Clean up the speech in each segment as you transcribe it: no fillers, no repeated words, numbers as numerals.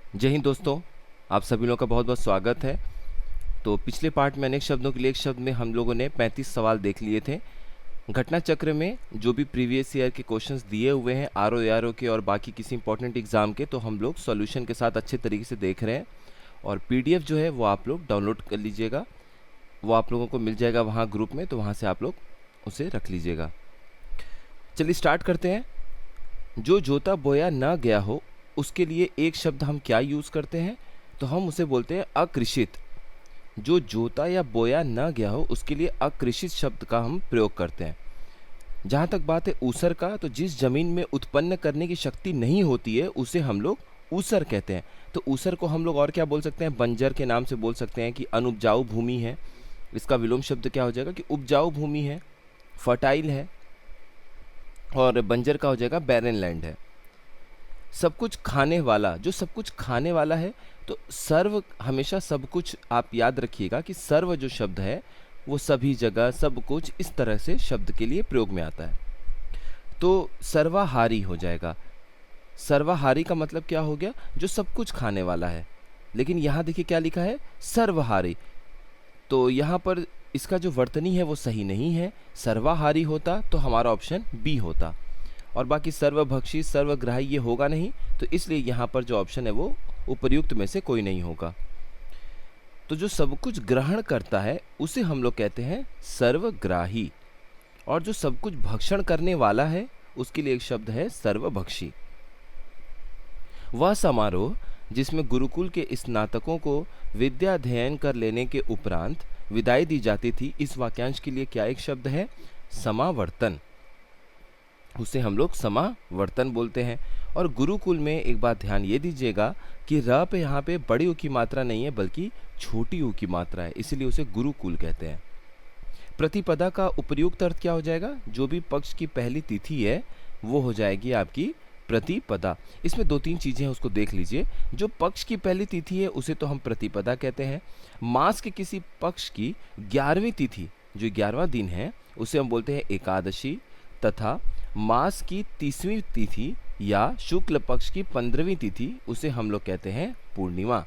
जय हिंद दोस्तों, आप सभी लोगों का बहुत बहुत स्वागत है। तो पिछले पार्ट में अनेक शब्दों के लिए एक शब्द में हम लोगों ने 35 सवाल देख लिए थे। घटना चक्र में जो भी प्रीवियस ईयर के क्वेश्चंस दिए हुए हैं आर ओ के और बाकी किसी इंपॉर्टेंट एग्जाम के, तो हम लोग सॉल्यूशन के साथ अच्छे तरीके से देख रहे हैं। और पीडीएफ जो है वो आप लोग डाउनलोड कर लीजिएगा, वो आप लोगों को मिल जाएगा वहाँ ग्रुप में, तो वहाँ से आप लोग उसे रख लीजिएगा। चलिए स्टार्ट करते हैं। जो जोता बोया ना गया हो उसके लिए एक शब्द हम क्या यूज़ करते हैं? तो हम उसे बोलते हैं अकृषित। जो जोता या बोया ना गया हो उसके लिए अकृषित शब्द का हम प्रयोग करते हैं। जहाँ तक बात है ऊसर का, तो जिस जमीन में उत्पन्न करने की शक्ति नहीं होती है उसे हम लोग ऊसर कहते हैं। तो ऊसर को हम लोग और क्या बोल सकते हैं? बंजर के नाम से बोल सकते हैं कि अनुपजाऊ भूमि है। इसका विलोम शब्द क्या हो जाएगा कि उपजाऊ भूमि है, फर्टाइल है। और बंजर का हो जाएगा बैरन लैंड है। सब कुछ खाने वाला, जो सब कुछ खाने वाला है, तो सर्व, हमेशा सब कुछ आप याद रखिएगा कि सर्व जो शब्द है वो सभी जगह सब कुछ इस तरह से शब्द के लिए प्रयोग में आता है। तो सर्वाहारी हो जाएगा। सर्वाहारी का मतलब क्या हो गया? जो सब कुछ खाने वाला है। लेकिन यहाँ देखिए क्या लिखा है, सर्वहारी। तो यहाँ पर इसका जो वर्तनी है वो सही नहीं है। सर्वाहारी होता तो हमारा ऑप्शन बी होता, और बाकी सर्वभक्षी सर्वग्राही ये होगा नहीं, तो इसलिए यहाँ पर जो ऑप्शन है वो उपर्युक्त में से कोई नहीं होगा। तो जो सब कुछ ग्रहण करता है उसे हम लोग कहते हैं सर्वग्राही, और जो सब कुछ भक्षण करने वाला है उसके लिए एक शब्द है सर्वभक्षी। वह समारोह जिसमें गुरुकुल के स्नातकों को विद्या अध्ययन कर लेने के उपरांत विदाई दी जाती थी, इस वाक्यांश के लिए क्या एक शब्द है? समावर्तन। उसे हम लोग समावर्तन बोलते हैं। और गुरुकुल में एक बात ध्यान ये दीजिएगा कि र पे यहाँ पे बड़ी ऊ की मात्रा नहीं है बल्कि छोटी ऊ की मात्रा है, इसीलिए उसे गुरुकुल कहते हैं। प्रतिपदा का उपयुक्त अर्थ क्या हो जाएगा? जो भी पक्ष की पहली तिथि है वो हो जाएगी आपकी प्रतिपदा। इसमें दो तीन चीज़ें हैं, उसको देख लीजिए। जो पक्ष की पहली तिथि है उसे तो हम प्रतिपदा कहते हैं। मास के किसी पक्ष की 11वीं तिथि, जो 11वां दिन है, उसे हम बोलते हैं एकादशी। तथा मास की 30वीं तिथि या शुक्ल पक्ष की 15वीं तिथि, उसे हम लोग कहते हैं पूर्णिमा।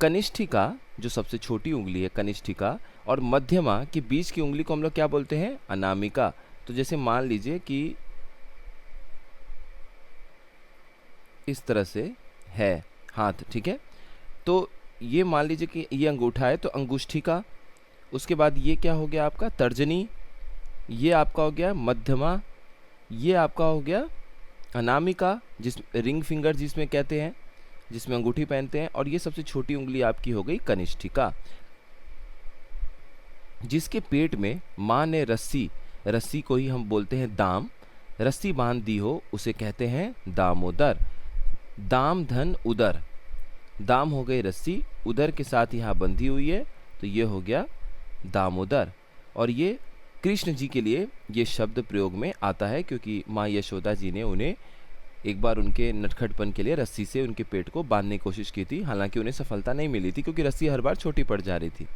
कनिष्ठिका, जो सबसे छोटी उंगली है कनिष्ठिका, और मध्यमा के बीच की उंगली को हम लोग क्या बोलते हैं? अनामिका। तो जैसे मान लीजिए कि इस तरह से है हाथ, ठीक है? तो ये मान लीजिए कि ये अंगूठा है, तो अंगुष्ठिका। उसके बाद ये क्या हो गया आपका? तर्जनी। ये आपका हो गया मध्यमा। ये आपका हो गया अनामिका, जिस रिंग फिंगर जिसमें कहते हैं, जिसमें अंगूठी पहनते हैं। और ये सबसे छोटी उंगली आपकी हो गई कनिष्ठिका। जिसके पेट में माँ ने रस्सी, रस्सी को ही हम बोलते हैं दाम, रस्सी बांध दी हो उसे कहते हैं दामोदर। दाम धन उदर, दाम हो गई रस्सी, उदर के साथ यहाँ बंधी हुई है, तो ये हो गया दामोदर। और ये कृष्ण जी के लिए ये शब्द प्रयोग में आता है, क्योंकि माँ यशोदा जी ने उन्हें एक बार उनके नटखटपन के लिए रस्सी से उनके पेट को बांधने की कोशिश की थी। हालांकि उन्हें सफलता नहीं मिली थी क्योंकि रस्सी हर बार छोटी पड़ जा रही थी।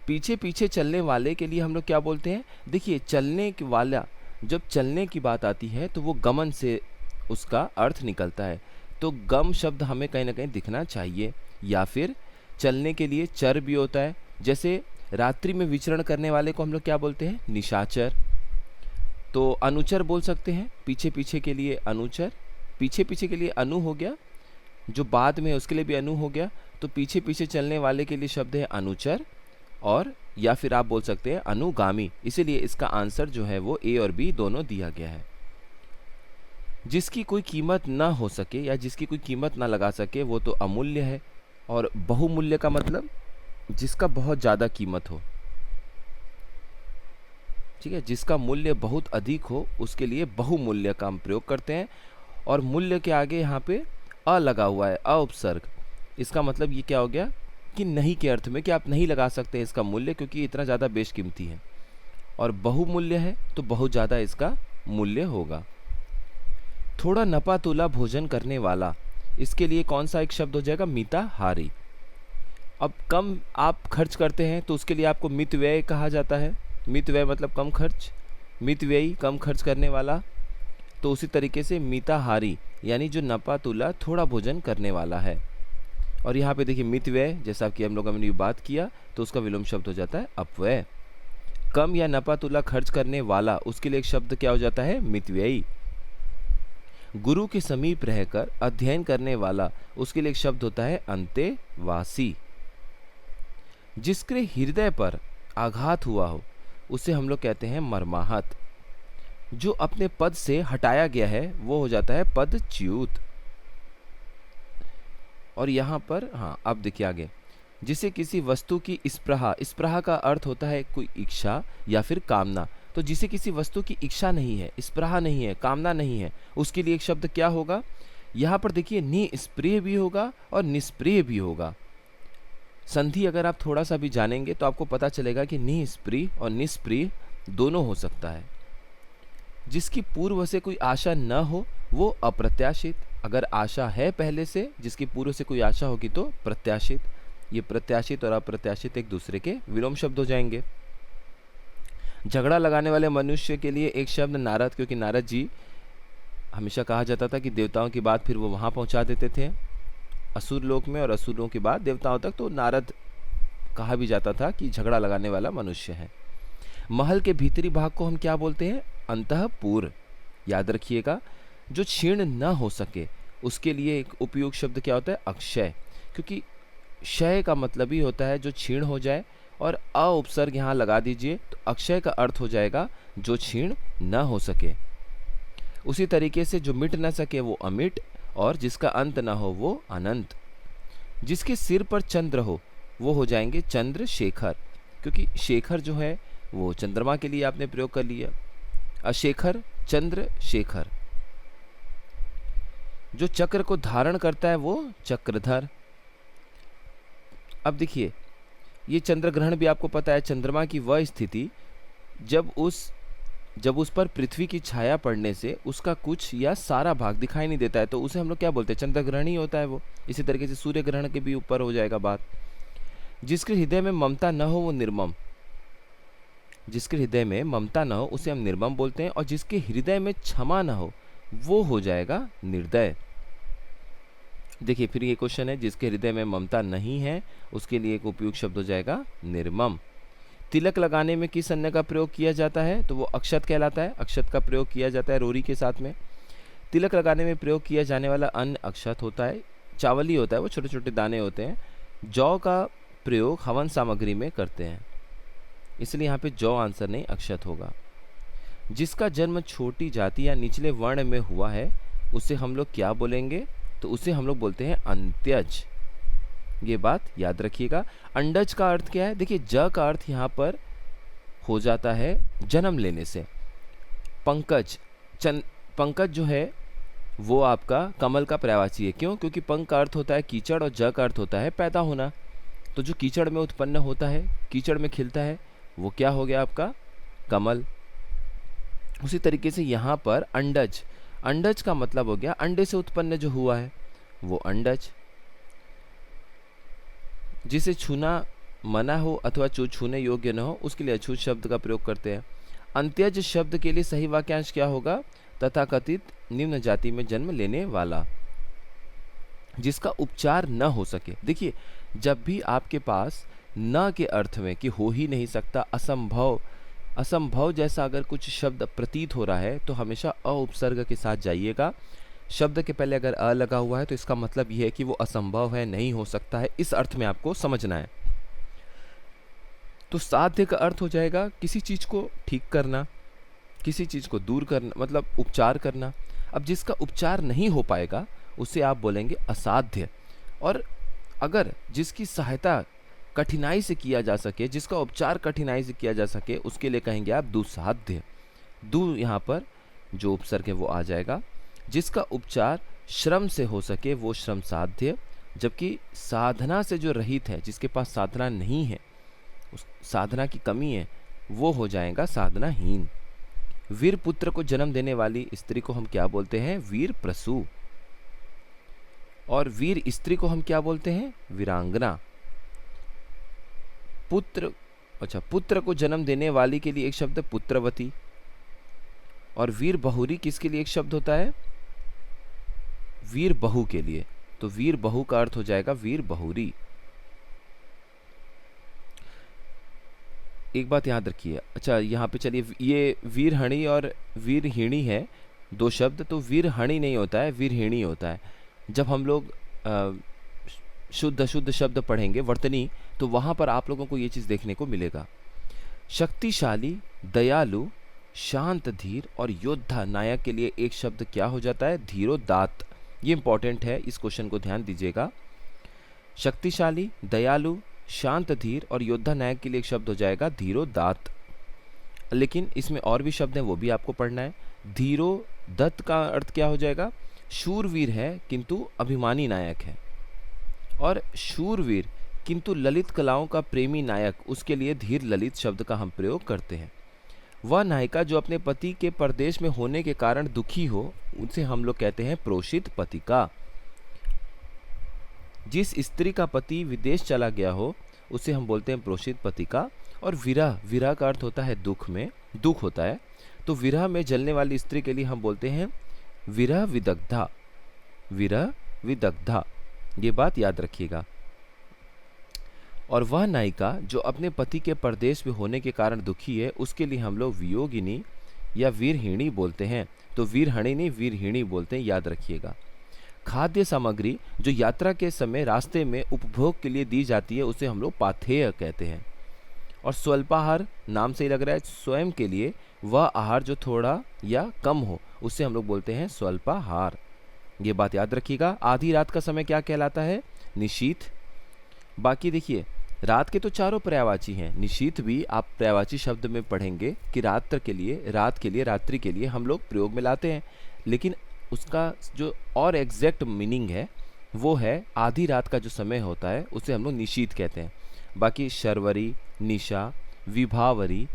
पीछे पीछे चलने वाले के लिए हम लोग क्या बोलते हैं? देखिए, चलने वाला, जब चलने की बात आती है तो वो गमन से उसका अर्थ निकलता है। तो गम शब्द हमें कहीं ना कहीं दिखना चाहिए। या फिर चलने के लिए चर भी होता है। जैसे रात्रि में विचरण करने वाले को हम लोग क्या बोलते हैं? निशाचर। तो अनुचर बोल सकते हैं, पीछे पीछे के लिए अनुचर। पीछे पीछे के लिए अनु हो गया, जो बाद में है उसके लिए भी अनु हो गया। तो पीछे पीछे चलने वाले के लिए शब्द है अनुचर, और या फिर आप बोल सकते हैं अनुगामी। इसीलिए इसका आंसर जो है वो ए और बी दोनों दिया गया है। जिसकी कोई कीमत ना हो सके या जिसकी कोई कीमत ना लगा सके वो तो अमूल्य है। और बहुमूल्य का मतलब जिसका बहुत ज़्यादा कीमत हो, ठीक है? जिसका मूल्य बहुत अधिक हो उसके लिए बहुमूल्य का हम प्रयोग करते हैं। और मूल्य के आगे यहाँ पे अ लगा हुआ है, अ उपसर्ग। इसका मतलब ये क्या हो गया कि नहीं के अर्थ में, कि आप नहीं लगा सकते इसका मूल्य क्योंकि इतना ज़्यादा बेशकीमती है। और बहुमूल्य है तो बहुत ज़्यादा इसका मूल्य होगा। थोड़ा नपा तुला भोजन करने वाला, इसके लिए कौन सा एक शब्द हो जाएगा? मिताहारी। अब कम आप खर्च करते हैं तो उसके लिए आपको मितव्यय कहा जाता है। मितव्यय मतलब कम खर्च, मितव्ययी कम खर्च करने वाला। तो उसी तरीके से मिताहारी, यानी जो नपातुला थोड़ा भोजन करने वाला है। और यहाँ पे देखिए मितव्यय, जैसा कि हम लोगों ने बात किया, तो उसका विलोम शब्द हो जाता है अपव्यय। कम या नपातुला खर्च करने वाला, उसके लिए एक शब्द क्या हो जाता है, मितव्ययी। गुरु के समीप रहकर अध्ययन करने वाला, उसके लिए एक शब्द होता है अंतेवासी। जिसके हृदय पर आघात हुआ हो, उसे हम लोग कहते हैं मर्माहत। जो अपने पद से हटाया गया है, वो हो जाता है पदच्युत। और यहाँ पर अब देखिए आगे, जिसे किसी वस्तु की स्पृहा, स्पृहा का अर्थ होता है कोई इच्छा या फिर कामना। तो जिसे किसी वस्तु की इच्छा नहीं है, स्पृहा नहीं है, कामना नहीं है, उसके लिए एक शब्द क्या होगा। यहाँ पर देखिए निस्प्रिय भी होगा और निष्प्रिय भी होगा। संधि अगर आप थोड़ा सा भी जानेंगे तो आपको पता चलेगा कि निष्प्रिय और निष्प्रिय दोनों हो सकता है। जिसकी पूर्व से कोई आशा न हो, वो अप्रत्याशित। अगर आशा है पहले से, जिसकी पूर्व से कोई आशा होगी तो प्रत्याशित। ये प्रत्याशित और अप्रत्याशित एक दूसरे के विलोम शब्द हो जाएंगे। झगड़ा लगाने वाले मनुष्य के लिए एक शब्द नारद, क्योंकि नारद जी हमेशा कहा जाता था कि देवताओं की बात फिर वो वहां पहुंचा देते थे असुर लोक में, और असुरों की बात देवताओं तक, तो नारद कहा भी जाता था कि झगड़ा लगाने वाला मनुष्य है। महल के भीतरी भाग को हम क्या बोलते हैं, अंतःपुर। याद रखिएगा, जो क्षीण न हो सके, उसके लिए एक उपयोग शब्द क्या होता है, अक्षय। क्योंकि क्षय का मतलब ही होता है जो क्षीण हो जाए, और अ उपसर्ग यहाँ लगा दीजिए तो अक्षय का अर्थ हो जाएगा जो क्षीण न हो सके। उसी तरीके से जो मिट न सके वो अमिट, और जिसका अंत न हो वो अनंत। जिसके सिर पर चंद्र हो, वो हो जाएंगे चंद्रशेखर, क्योंकि शेखर जो है वो चंद्रमा के लिए आपने प्रयोग कर लिया। अशेखर, चंद्रशेखर। जो चक्र को धारण करता है वो चक्रधर। अब देखिए, ये चंद्र ग्रहण भी आपको पता है, चंद्रमा की वह स्थिति जब उस पर पृथ्वी की छाया पड़ने से उसका कुछ या सारा भाग दिखाई नहीं देता है, तो उसे हम लोग क्या बोलते हैं, चंद्र ग्रहण ही होता है वो। इसी तरीके से सूर्य ग्रहण के भी ऊपर हो जाएगा बात। जिसके हृदय में ममता न हो वो निर्मम। जिसके हृदय में ममता न हो उसे हम निर्मम बोलते हैं, और जिसके हृदय में क्षमा न हो वो हो जाएगा निर्दय। देखिए फिर ये क्वेश्चन है, जिसके हृदय में ममता नहीं है उसके लिए एक उपयुक्त शब्द हो जाएगा निर्मम। तिलक लगाने में किस अन्न का प्रयोग किया जाता है, तो वो अक्षत कहलाता है। अक्षत का प्रयोग किया जाता है रोरी के साथ में। तिलक लगाने में प्रयोग किया जाने वाला अन्न अक्षत होता है, चावल ही होता है, वो छोटे छोटे दाने होते हैं। जौ का प्रयोग हवन सामग्री में करते हैं, इसलिए यहाँ पे जौ आंसर नहीं, अक्षत होगा। जिसका जन्म छोटी जाति या निचले वर्ण में हुआ है उसे हम लोग क्या बोलेंगे, तो उसे हम लोग बोलते हैं अंत्यज। ये बात याद रखिएगा। अंडज का अर्थ क्या है, देखिए ज का अर्थ यहाँ पर हो जाता है जन्म लेने से। पंकज, पंकज जो है वो आपका कमल का पर्यायवाची है। क्यों, क्योंकि पंक का अर्थ होता है कीचड़ और ज का अर्थ होता है पैदा होना। तो जो कीचड़ में उत्पन्न होता है, कीचड़ में खिलता है, वो क्या हो गया आपका कमल। उसी तरीके से यहाँ पर अंडज, अंडज का मतलब हो गया अंडे से उत्पन्न जो हुआ है वो अंडज। जिसे छूना मना हो अथवा जो छूने योग्य न हो उसके लिए अछूत शब्द का प्रयोग करते हैं। अंत्यज शब्द के लिए सही वाक्यांश क्या होगा, तथाकथित निम्न जाति में जन्म लेने वाला। जिसका उपचार न हो सके, देखिए जब भी आपके पास न के अर्थ में कि हो ही नहीं सकता, असंभव, असंभव जैसा अगर कुछ शब्द प्रतीत हो रहा है तो हमेशा अ उपसर्ग के साथ जाइएगा। शब्द के पहले अगर अ लगा हुआ है तो इसका मतलब यह है कि वो असंभव है, नहीं हो सकता है, इस अर्थ में आपको समझना है। तो साध्य का अर्थ हो जाएगा किसी चीज को ठीक करना, किसी चीज को दूर करना, मतलब उपचार करना। अब जिसका उपचार नहीं हो पाएगा उसे आप बोलेंगे असाध्य। और अगर जिसकी सहायता कठिनाई से किया जा सके, जिसका उपचार कठिनाई से किया जा सके, उसके लिए कहेंगे आप दुसाध्य। दु यहाँ पर जो उपसर्ग है वो आ जाएगा। जिसका उपचार श्रम से हो सके वो श्रम साध्य, जबकि साधना से जो रहित है, जिसके पास साधना नहीं है, उस साधना की कमी है, वो हो जाएगा साधनाहीन। वीर पुत्र को जन्म देने वाली स्त्री को हम क्या बोलते हैं, वीर प्रसू। और वीर स्त्री को हम क्या बोलते हैं, वीरांगना। पुत्र, अच्छा, पुत्र को जन्म देने वाली के लिए एक शब्द पुत्रवती। और वीर बहुरी किसके लिए एक शब्द होता है, वीर बहू के लिए, तो वीर बहू का अर्थ हो जाएगा वीर बहुरी। एक बात याद रखिए, अच्छा यहाँ पे चलिए, ये वीरहणी और वीरहिणी है दो शब्द, तो वीरहणी नहीं होता है, वीरहिणी होता है। जब हम लोग शुद्ध शुद्ध शब्द पढ़ेंगे वर्तनी, तो वहाँ पर आप लोगों को ये चीज़ देखने को मिलेगा। शक्तिशाली, दयालु, शांत, धीर और योद्धा नायक के लिए एक शब्द क्या हो जाता है? धीरोदात्त। ये इंपॉर्टेंट है, इस क्वेश्चन को ध्यान दीजिएगा। शक्तिशाली, दयालु, शांत, धीर और योद्धा नायक के लिए एक शब्द हो जाएगा धीरोदात्त। लेकिन इसमें और भी शब्द हैं, वो भी आपको पढ़ना है। धीरोदत्त का अर्थ क्या हो जाएगा? शूरवीर है किंतु अभिमानी नायक है। और शूरवीर किंतु ललित कलाओं का प्रेमी नायक, उसके लिए धीर ललित शब्द का हम प्रयोग करते हैं। वह नायिका जो अपने पति के परदेश में होने के कारण दुखी हो, उसे हम लोग कहते हैं प्रोषित पतिका। जिस स्त्री का पति विदेश चला गया हो, उसे हम बोलते हैं प्रोषित पतिका। और विरह, विरह का अर्थ होता है दुख में, दुख होता है, तो विरह में जलने वाली स्त्री के लिए हम बोलते हैं विरह विदग्धा, विरह विदग्धा। ये बात याद रखिएगा। और वह नायिका जो अपने पति के परदेश में होने के कारण दुखी है, उसके लिए हम लोग वियोगिनी या वीरहिणी बोलते हैं। तो वीरहणी नहीं, वीरहिणी बोलते हैं, याद रखिएगा। खाद्य सामग्री जो यात्रा के समय रास्ते में उपभोग के लिए दी जाती है, उसे हम लोग पाथेय कहते हैं। और स्वल्पाहार, नाम से ही लग रहा है, स्वयं के लिए वह आहार जो थोड़ा या कम हो, उसे हम लोग बोलते हैं स्वल्पाहार। ये बात याद रखिएगा। आधी रात का समय क्या कहलाता है? निशीथ। बाकी देखिए, रात के तो चारों पर्यायवाची हैं, निशीथ भी आप पर्यायवाची शब्द में पढ़ेंगे कि रात्र के लिए, रात के लिए, रात्रि के लिए हम लोग प्रयोग में लाते हैं। लेकिन उसका जो और एग्जैक्ट मीनिंग है वो है आधी रात का जो समय होता है, उसे हम लोग निशीथ कहते हैं। बाकी शर्वरी, निशा, विभावरी,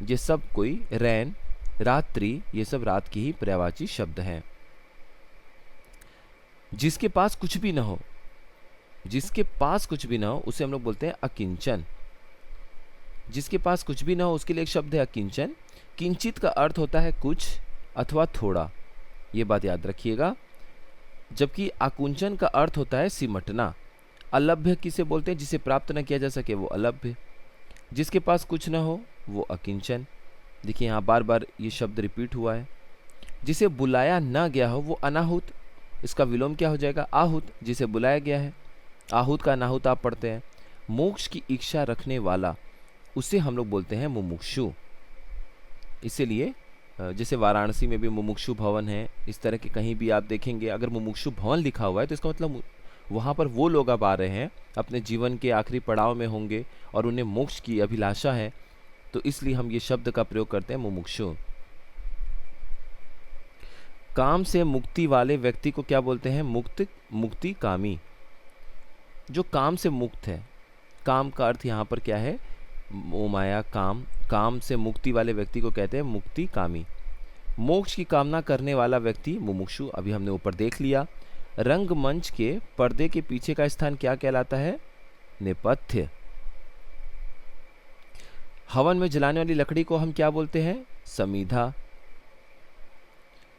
ये सब कोई, रैन, रात्रि, ये सब रात की ही पर्यायवाची शब्द हैं। जिसके पास कुछ भी ना हो, जिसके पास कुछ भी ना हो, उसे हम लोग बोलते हैं अकिंचन। जिसके पास कुछ भी ना हो, उसके लिए एक शब्द है अकिंचन। किंचित का अर्थ होता है कुछ अथवा थोड़ा, ये बात याद रखिएगा। जबकि आकुंचन का अर्थ होता है सिमटना। अलभ्य किसे बोलते हैं? जिसे प्राप्त न किया जा सके, वो अलभ्य। जिसके पास कुछ न हो, वो अकिंचन। देखिए यहाँ बार बार ये शब्द रिपीट हुआ है। जिसे बुलाया न गया हो, वो अनाहुत। इसका विलोम क्या हो जाएगा? आहूत। जिसे बुलाया गया है, आहूत का अनाहुत आप पढ़ते हैं। मोक्ष की इच्छा रखने वाला, उसे हम लोग बोलते हैं मुमुक्षु। इसीलिए जैसे वाराणसी में भी मुमुक्षु भवन है, इस तरह के कहीं भी आप देखेंगे अगर मुमुक्षु भवन लिखा हुआ है, तो इसका मतलब वहाँ पर वो लोग अब आ रहे हैं, अपने जीवन के आखिरी पड़ाव में होंगे और उन्हें मोक्ष की अभिलाषा है, तो इसलिए हम ये शब्द का प्रयोग करते हैं मुमुक्षु। काम से मुक्ति वाले व्यक्ति को क्या बोलते हैं? मुक्त, मुक्ति कामी। जो काम से मुक्त है, काम का अर्थ यहाँ पर क्या है? मोह माया, काम। काम से मुक्ति वाले व्यक्ति को कहते हैं मुक्ति कामी। मोक्ष की कामना करने वाला व्यक्ति मुमुक्षु, अभी हमने ऊपर देख लिया। रंगमंच के पर्दे के पीछे का स्थान क्या कहलाता है? नेपथ्य। हवन में जलाने वाली लकड़ी को हम क्या बोलते हैं? समीधा।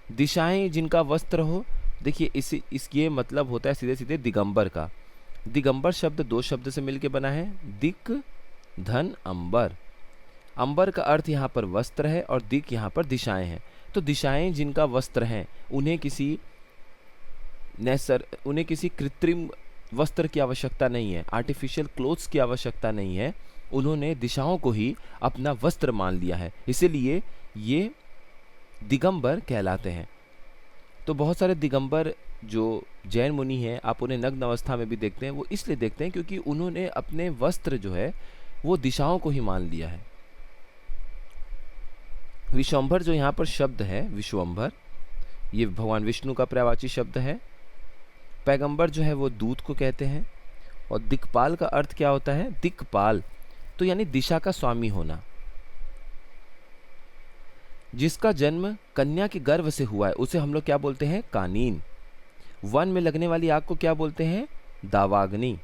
दिशाएं जिनका वस्त्र हो, देखिए इसके मतलब होता है सीधे सीधे दिगंबर का। दिगंबर शब्द दो शब्द से मिलकर बना है, दिक, धन, अंबर। अंबर का अर्थ यहाँ पर वस्त्र है और दिक यहाँ पर दिशाएं हैं। तो दिशाएं जिनका वस्त्र हैं, उन्हें किसी कृत्रिम वस्त्र की आवश्यकता नहीं है, आर्टिफिशियल क्लोथ्स की आवश्यकता नहीं है। उन्होंने दिशाओं को ही अपना वस्त्र मान लिया है, इसीलिए ये दिगंबर कहलाते हैं। तो बहुत सारे दिगंबर जो जैन मुनि हैं, आप उन्हें नग्न अवस्था में भी देखते हैं, वो इसलिए देखते हैं क्योंकि उन्होंने अपने वस्त्र जो है वो दिशाओं को ही मान लिया है। विश्वंभर जो यहाँ पर शब्द है, विश्वंभर, ये भगवान विष्णु का पर्यायवाची शब्द है। पैगंबर जो है वो दूत को कहते हैं। और दिक्पाल का अर्थ क्या होता है? दिक्पाल, तो यानी दिशा का स्वामी होना। जिसका जन्म कन्या के गर्भ से हुआ है, उसे हम लोग क्या बोलते हैं? कानीन। वन में लगने वाली आग को क्या बोलते हैं? दावाग्नि।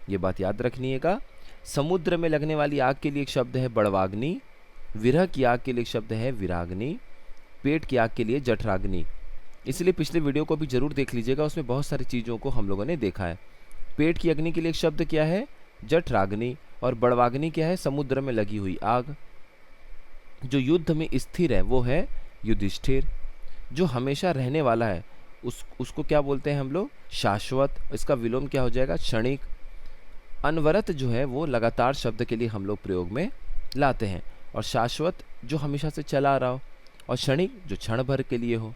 ये बात याद रखनिएगा। समुद्र में लगने वाली आग के लिए एक शब्द है बड़वाग्नि। विरह की आग के लिए एक शब्द है विराग्नि। पेट की आग के लिए जठराग्नि। इसलिए पिछले वीडियो को भी जरूर देख लीजिएगा, उसमें बहुत सारी चीज़ों को हम लोगों ने देखा है। पेट की अग्नि के लिए एक शब्द क्या है? जठराग्नि। और बड़वाग्नि क्या है? समुद्र में लगी हुई आग। जो युद्ध में स्थिर है वो है युधिष्ठिर। जो हमेशा रहने वाला है उसको क्या बोलते हैं हम लोग? शाश्वत। इसका विलोम क्या हो जाएगा? क्षणिक। अनवरत जो है वो लगातार शब्द के लिए हम लोग प्रयोग में लाते हैं। और शाश्वत जो हमेशा से चला आ रहा हो, और क्षणिक जो क्षण भर के लिए हो,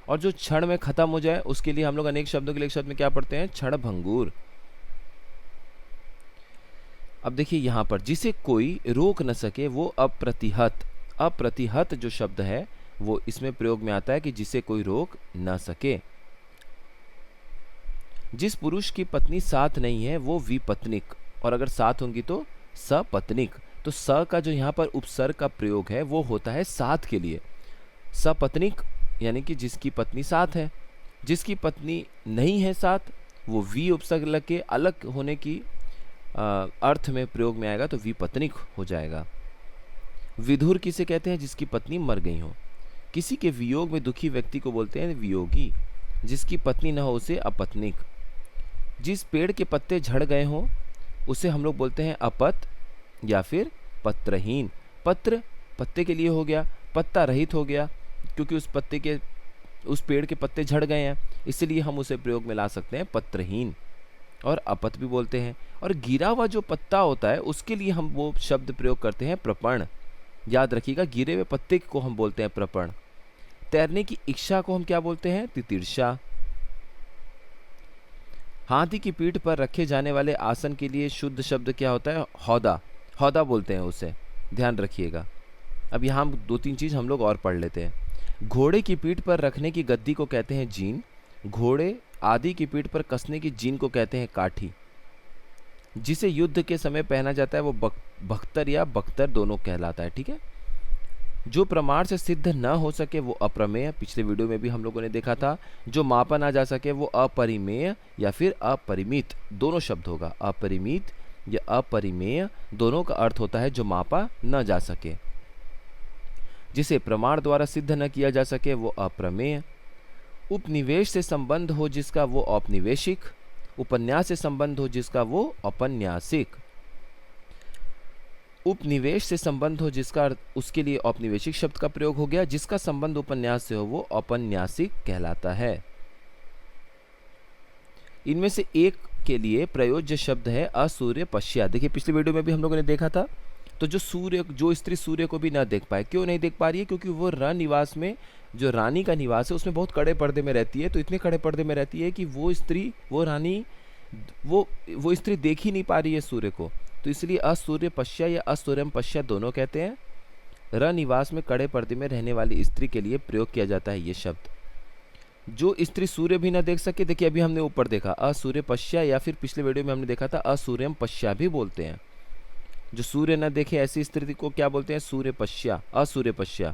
और जो क्षण में खत्म हो जाए उसके लिए हम लोग अनेक शब्दों के लिए एक शब्द में क्या पढ़ते हैं? क्षणभंगुर। अब देखिए यहाँ पर, जिसे कोई रोक न सके वो अप्रतिहत। अप्रतिहत जो शब्द है वो इसमें प्रयोग में आता है कि जिसे कोई रोक न सके। जिस पुरुष की पत्नी साथ नहीं है वो विपत्निक, और अगर साथ होंगी तो सपत्निक। तो स का जो यहाँ पर उपसर्ग का प्रयोग है वो होता है साथ के लिए। सपत्निक यानी कि जिसकी पत्नी साथ है। जिसकी पत्नी नहीं है साथ, वो वी उपसर्ग लग के अलग होने की अर्थ में प्रयोग में आएगा, तो विपत्निक हो जाएगा। विधुर किसे कहते हैं? जिसकी पत्नी मर गई हो। किसी के वियोग में दुखी व्यक्ति को बोलते हैं वियोगी। जिसकी पत्नी न हो उसे अपत्निक। जिस पेड़ के पत्ते झड़ गए हों उसे हम लोग बोलते हैं अपत या फिर पत्रहीन। पत्र पत्ते के लिए हो गया, पत्ता रहित हो गया, क्योंकि उस पेड़ के पत्ते झड़ गए हैं, इसलिए हम उसे प्रयोग में ला सकते हैं पत्रहीन। और अपत भी बोलते हैं। और गिरा हुआ जो पत्ता होता है उसके लिए हम वो शब्द प्रयोग करते हैं प्रपण। याद रखिएगा, गिरे हुए पत्ते को हम बोलते हैं प्रपण। तैरने की इच्छा को हम क्या बोलते हैं? तितिर्षा। हाथी की पीठ पर रखे जाने वाले आसन के लिए शुद्ध शब्द क्या होता है? हौदा। हौदा बोलते हैं उसे, ध्यान रखिएगा। अब यहाँ हम 2-3 चीज हम लोग और पढ़ लेते हैं। घोड़े की पीठ पर रखने की गद्दी को कहते हैं जीन। घोड़े आदि की पीठ पर कसने की जीन को कहते हैं काठी। जिसे युद्ध के समय पहना जाता है वो बख्तर या बख्तर दोनों कहलाता है। ठीक है। जो प्रमाण से सिद्ध न हो सके वो अप्रमेय। पिछले वीडियो में भी हम लोगों ने देखा था। जो मापा ना जा सके वो अपरिमेय या फिर अपरिमित, दोनों शब्द होगा। अपरिमित या अपरिमेय दोनों का अर्थ होता है जो मापा न जा सके। जिसे प्रमाण द्वारा सिद्ध न किया जा सके वो अप्रमेय। उपनिवेश से संबंध हो जिसका वो औपनिवेशिक। उपन्यास से संबंध हो जिसका वो औपन्यासिक। उपनिवेश से संबंध हो जिसका उसके लिए औपनिवेशिक शब्द का प्रयोग हो गया। जिसका संबंध उपन्यास से हो वो औपन्यासिक कहलाता है। इनमें से एक के लिए प्रयोज्य शब्द है असूर्य पश्या। देखिए पिछले वीडियो में भी हम लोगों ने देखा था। तो जो स्त्री सूर्य को भी ना देख पाए, क्यों नहीं देख पा रही है? क्योंकि वो रण निवास में, जो रानी का निवास है उसमें बहुत कड़े पर्दे में रहती है। तो इतने कड़े पर्दे में रहती है कि वो स्त्री देख ही नहीं पा रही है सूर्य को। तो इसलिए असूर्य पश्या या असूर्यम पश्या दोनों कहते हैं। रण निवास में कड़े पर्दे में रहने वाली स्त्री के लिए प्रयोग किया जाता है ये शब्द। जो स्त्री सूर्य भी ना देख सके, देखिए अभी हमने ऊपर देखा असूर्य पश्या, या फिर पिछले वीडियो में हमने देखा था असूर्यम पश्या भी बोलते हैं। जो सूर्य न देखे ऐसी स्थिति को क्या बोलते हैं? सूर्य पश्या, असूर्य पश्या।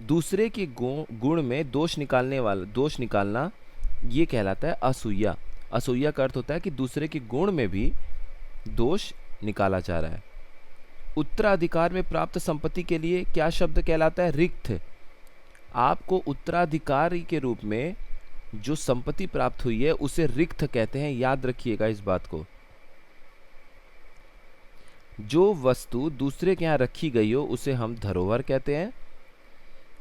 दूसरे के गुण में दोष निकालना ये कहलाता है असूया। असूया का अर्थ होता है कि दूसरे के गुण में भी दोष निकाला जा रहा है। उत्तराधिकार में प्राप्त संपत्ति के लिए क्या शब्द कहलाता है? रिक्त। आपको उत्तराधिकारी के रूप में जो संपत्ति प्राप्त हुई है उसे रिक्त कहते हैं। याद रखिएगा इस बात को। जो वस्तु दूसरे के यहाँ रखी गई हो उसे हम धरोहर कहते हैं।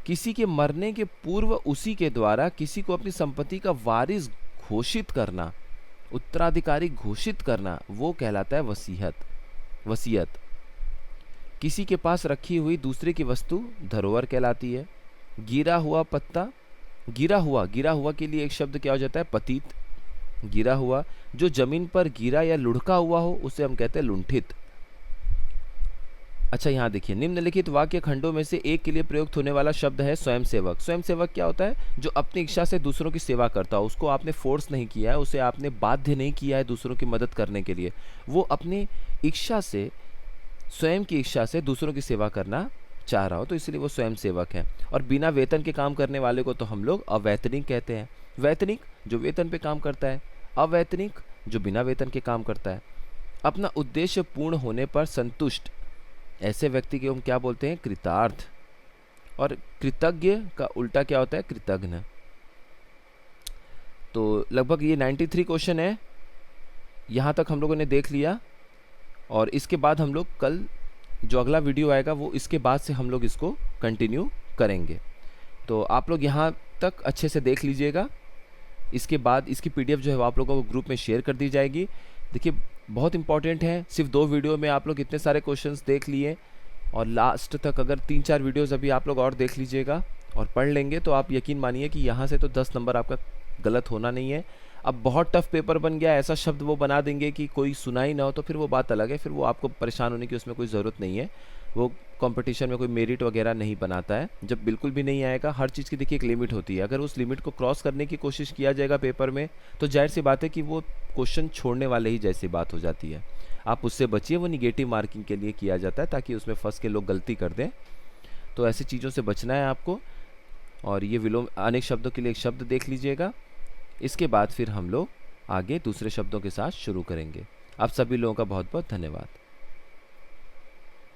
किसी के मरने के पूर्व उसी के द्वारा किसी को अपनी संपत्ति का वारिस घोषित करना, उत्तराधिकारी घोषित करना, वो कहलाता है वसीयत। किसी के पास रखी हुई दूसरे की वस्तु धरोहर कहलाती है। गिरा हुआ पत्ता, गिरा हुआ के लिए एक शब्द क्या हो जाता है? पतित। गिरा हुआ जो जमीन पर गिरा या लुढ़का हुआ हो उसे हम कहते हैं लुंठित। अच्छा यहाँ देखिए, निम्नलिखित वाक्य खंडों में से एक के लिए प्रयुक्त होने वाला शब्द है स्वयंसेवक। स्वयंसेवक क्या होता है? जो अपनी इच्छा से दूसरों की सेवा करता हो। उसको आपने फोर्स नहीं किया है, उसे आपने बाध्य नहीं किया है दूसरों की मदद करने के लिए। वो अपनी इच्छा से, स्वयं की इच्छा से दूसरों की सेवा करना चाह रहा हो, तो इसलिए वो स्वयंसेवक है। और बिना वेतन के काम करने वाले को तो हम लोग अवैतनिक कहते हैं। वैतनिक जो वेतन पे काम करता है, अवैतनिक जो बिना वेतन के काम करता है। अपना उद्देश्य पूर्ण होने पर संतुष्ट ऐसे व्यक्ति को हम क्या बोलते हैं? कृतार्थ। और कृतज्ञ का उल्टा क्या होता है? कृतघ्न। तो लगभग ये 93 क्वेश्चन है, यहाँ तक हम लोगों ने देख लिया। और इसके बाद हम लोग कल जो अगला वीडियो आएगा वो इसके बाद से हम लोग इसको कंटिन्यू करेंगे। तो आप लोग यहाँ तक अच्छे से देख लीजिएगा। इसके बाद इसकी पीडीएफ जो है वो आप लोगों को ग्रुप में शेयर कर दी जाएगी। देखिए बहुत इंपॉर्टेंट है, सिर्फ 2 वीडियो में आप लोग इतने सारे क्वेश्चंस देख लिए, और लास्ट तक अगर 3-4 वीडियोस अभी आप लोग और देख लीजिएगा और पढ़ लेंगे तो आप यकीन मानिए कि यहाँ से तो 10 नंबर आपका गलत होना नहीं है। अब बहुत टफ पेपर बन गया, ऐसा शब्द वो बना देंगे कि कोई सुना ही ना हो, तो फिर वो बात अलग है, फिर वो आपको परेशान होने की उसमें कोई ज़रूरत नहीं है। वो कंपटीशन में कोई मेरिट वगैरह नहीं बनाता है। जब बिल्कुल भी नहीं आएगा, हर चीज़ की देखिए एक लिमिट होती है, अगर उस लिमिट को क्रॉस करने की कोशिश किया जाएगा पेपर में तो जाहिर सी बात है कि वो क्वेश्चन छोड़ने वाले ही जैसी बात हो जाती है। आप उससे बचिए, वो निगेटिव मार्किंग के लिए किया जाता है ताकि उसमें फंस के लोग गलती कर दें। तो ऐसी चीज़ों से बचना है आपको। और ये विलोम अनेक शब्दों के लिए एक शब्द देख लीजिएगा। इसके बाद फिर हम लोग आगे दूसरे शब्दों के साथ शुरू करेंगे। आप सभी लोगों का बहुत बहुत धन्यवाद।